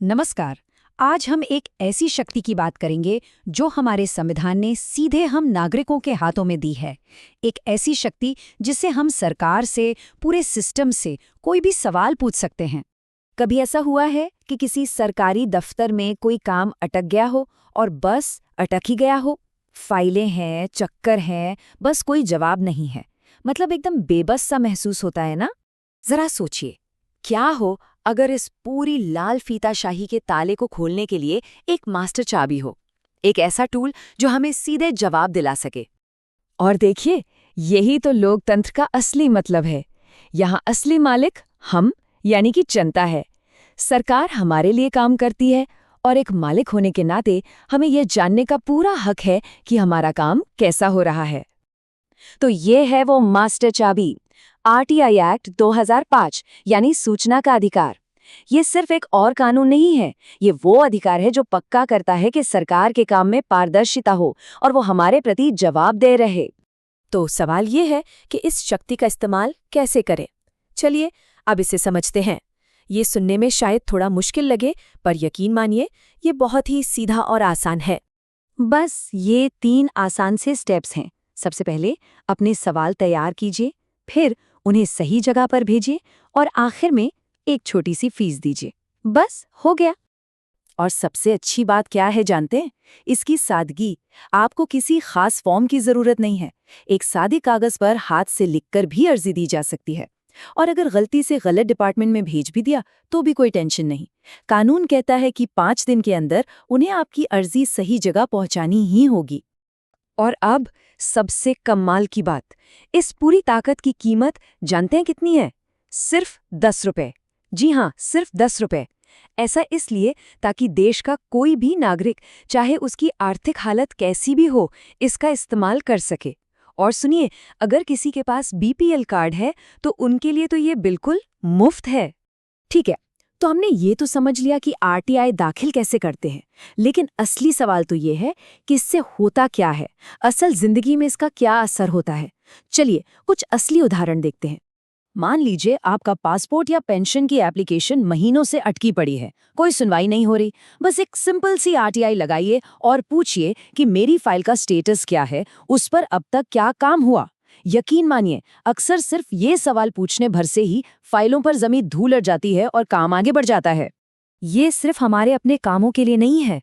नमस्कार। आज हम एक ऐसी शक्ति की बात करेंगे जो हमारे संविधान ने सीधे हम नागरिकों के हाथों में दी है। एक ऐसी शक्ति जिससे हम सरकार से, पूरे सिस्टम से कोई भी सवाल पूछ सकते हैं। कभी ऐसा हुआ है कि किसी सरकारी दफ्तर में कोई काम अटक गया हो और बस अटक ही गया हो? फाइलें हैं, चक्कर हैं, बस कोई जवाब नहीं है। मतलब एकदम बेबस सा महसूस होता है ना? जरा सोचिए, क्या हो अगर इस पूरी लाल फीताशाही के ताले को खोलने के लिए एक मास्टर चाबी हो, एक ऐसा टूल जो हमें सीधे जवाब दिला सके। और देखिए, यही तो लोकतंत्र का असली मतलब है। यहाँ असली मालिक हम यानी कि जनता है। सरकार हमारे लिए काम करती है और एक मालिक होने के नाते हमें यह जानने का पूरा हक है कि हमारा काम कैसा हो रहा है। तो ये है वो मास्टर चाबी, आरटीआई एक्ट 2005 यानी सूचना का अधिकार। ये सिर्फ एक और कानून नहीं है, ये वो अधिकार है जो पक्का करता है कि सरकार के काम में पारदर्शिता हो और वो हमारे प्रति जवाब दे रहे। तो सवाल ये है कि इस शक्ति का इस्तेमाल कैसे करें। चलिए अब इसे समझते हैं। ये सुनने में शायद थोड़ा मुश्किल लगे, पर यकीन मानिए ये बहुत ही सीधा और आसान है। बस ये 3 आसान से स्टेप्स हैं। सबसे पहले अपने सवाल तैयार कीजिए, फिर उन्हें सही जगह पर भेजिए और आखिर में एक छोटी सी फीस दीजिए। बस हो गया। और सबसे अच्छी बात क्या है जानते हैं? इसकी सादगी। आपको किसी खास फॉर्म की जरूरत नहीं है। एक सादे कागज पर हाथ से लिखकर भी अर्जी दी जा सकती है। और अगर गलती से गलत डिपार्टमेंट में भेज भी दिया तो भी कोई टेंशन नहीं। कानून कहता है कि 5 दिन के अंदर उन्हें आपकी अर्जी सही जगह पहुंचानी ही होगी। और अब सबसे कमाल की बात, इस पूरी ताकत की कीमत जानते हैं कितनी है? सिर्फ 10 रुपए। जी हाँ, सिर्फ 10 रुपए। ऐसा इसलिए ताकि देश का कोई भी नागरिक, चाहे उसकी आर्थिक हालत कैसी भी हो, इसका इस्तेमाल कर सके। और सुनिए, अगर किसी के पास बीपीएल कार्ड है तो उनके लिए तो ये बिल्कुल मुफ्त है। ठीक है, तो हमने ये तो समझ लिया कि आरटीआई दाखिल कैसे करते हैं, लेकिन असली सवाल तो ये है कि इससे होता क्या है, असल जिंदगी में इसका क्या असर होता है। चलिए कुछ असली उदाहरण देखते हैं। मान लीजिए आपका पासपोर्ट या पेंशन की एप्लीकेशन महीनों से अटकी पड़ी है, कोई सुनवाई नहीं हो रही। बस एक सिंपल सी आरटीआई लगाइए और पूछिए कि मेरी फाइल का स्टेटस क्या है, उस पर अब तक क्या काम हुआ। यकीन मानिए, अक्सर सिर्फ ये सवाल पूछने भर से ही फाइलों पर जमी धूल लग जाती है और काम आगे बढ़ जाता है। ये सिर्फ हमारे अपने कामों के लिए नहीं है।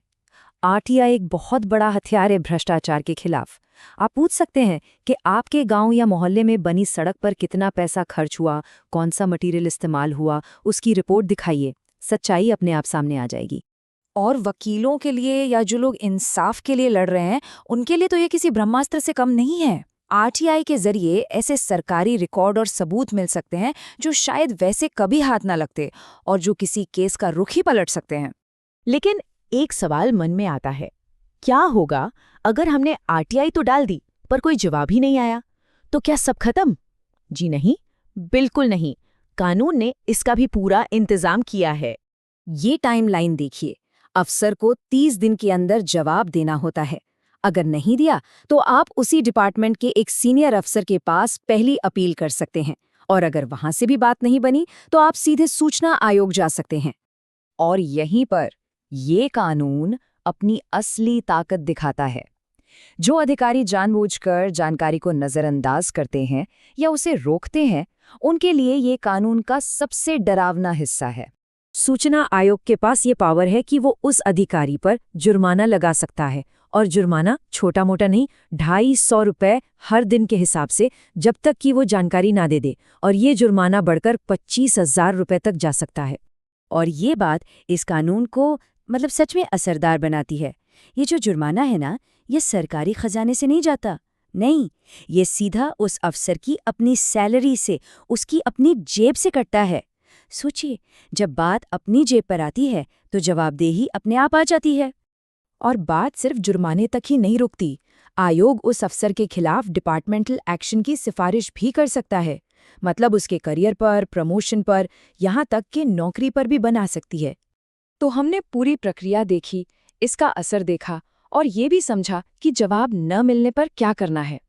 आरटीआई एक बहुत बड़ा हथियार है भ्रष्टाचार के खिलाफ। आप पूछ सकते हैं कि आपके गांव या मोहल्ले में बनी सड़क पर कितना पैसा खर्च हुआ, कौन सा मटेरियल इस्तेमाल हुआ, उसकी रिपोर्ट दिखाइए। सच्चाई अपने आप सामने आ जाएगी। और वकीलों के लिए या जो लोग इंसाफ के लिए लड़ रहे हैं, उनके लिए तो ये किसी ब्रह्मास्त्र से कम नहीं है। आरटीआई के जरिए ऐसे सरकारी रिकॉर्ड और सबूत मिल सकते हैं जो शायद वैसे कभी हाथ ना लगते और जो किसी केस का रुख ही पलट सकते हैं। लेकिन एक सवाल मन में आता है, क्या होगा अगर हमने आरटीआई तो डाल दी पर कोई जवाब ही नहीं आया? तो क्या सब खत्म? जी नहीं, बिल्कुल नहीं। कानून ने इसका भी पूरा इंतजाम किया है। ये टाइमलाइन देखिए, अफसर को 30 दिन के अंदर जवाब देना होता है। अगर नहीं दिया तो आप उसी डिपार्टमेंट के एक सीनियर अफसर के पास पहली अपील कर सकते हैं, और अगर वहां से भी बात नहीं बनी तो आप सीधे सूचना आयोग जा सकते हैं। और यहीं पर ये कानून अपनी असली ताकत दिखाता है। जो अधिकारी जानबूझकर जानकारी को नजरअंदाज करते हैं या उसे रोकते हैं, उनके लिए ये कानून का सबसे डरावना हिस्सा है। सूचना आयोग के पास ये पावर है कि वो उस अधिकारी पर जुर्माना लगा सकता है, और जुर्माना छोटा मोटा नहीं, 250 रुपए हर दिन के हिसाब से, जब तक कि वो जानकारी ना दे दे। और ये जुर्माना बढ़कर 25,000 रुपए तक जा सकता है। और ये बात इस कानून को सच में असरदार बनाती है। ये जो जुर्माना है ना, ये सरकारी खजाने से नहीं जाता। नहीं, ये सीधा उस अफसर की अपनी सैलरी से, उसकी अपनी जेब से कटता है। सोचिए, जब बात अपनी जेब पर आती है तो जवाबदेही अपने आप आ जाती है। और बात सिर्फ जुर्माने तक ही नहीं रुकती। आयोग उस अफसर के खिलाफ डिपार्टमेंटल एक्शन की सिफारिश भी कर सकता है। मतलब उसके करियर पर, प्रमोशन पर, यहाँ तक कि नौकरी पर भी बना सकती है। तो हमने पूरी प्रक्रिया देखी, इसका असर देखा और ये भी समझा कि जवाब न मिलने पर क्या करना है।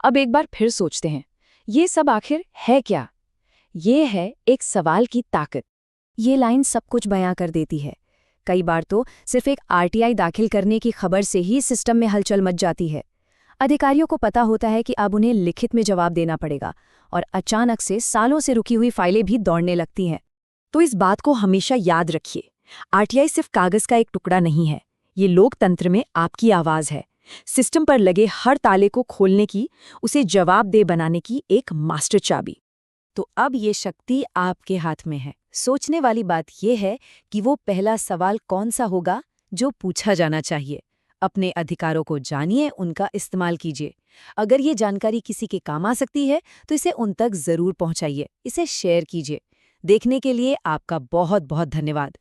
अब एक बार फिर सोचते हैं, ये सब आखिर है क्या? ये है एक सवाल की ताकत। ये लाइन सब कुछ बयां कर देती है। कई बार तो सिर्फ एक आरटीआई दाखिल करने की खबर से ही सिस्टम में हलचल मच जाती है। अधिकारियों को पता होता है कि अब उन्हें लिखित में जवाब देना पड़ेगा और अचानक से सालों से रुकी हुई फाइलें भी दौड़ने लगती हैं। तो इस बात को हमेशा याद रखिए, आरटीआई सिर्फ कागज का एक टुकड़ा नहीं है, ये लोकतंत्र में आपकी आवाज है, सिस्टम पर लगे हर ताले को खोलने की, उसे जवाबदेह बनाने की एक मास्टर चाबी। तो अब ये शक्ति आपके हाथ में है। सोचने वाली बात यह है कि वो पहला सवाल कौन सा होगा जो पूछा जाना चाहिए। अपने अधिकारों को जानिए, उनका इस्तेमाल कीजिए। अगर ये जानकारी किसी के काम आ सकती है तो इसे उन तक जरूर पहुंचाइए, इसे शेयर कीजिए। देखने के लिए आपका बहुत बहुत धन्यवाद।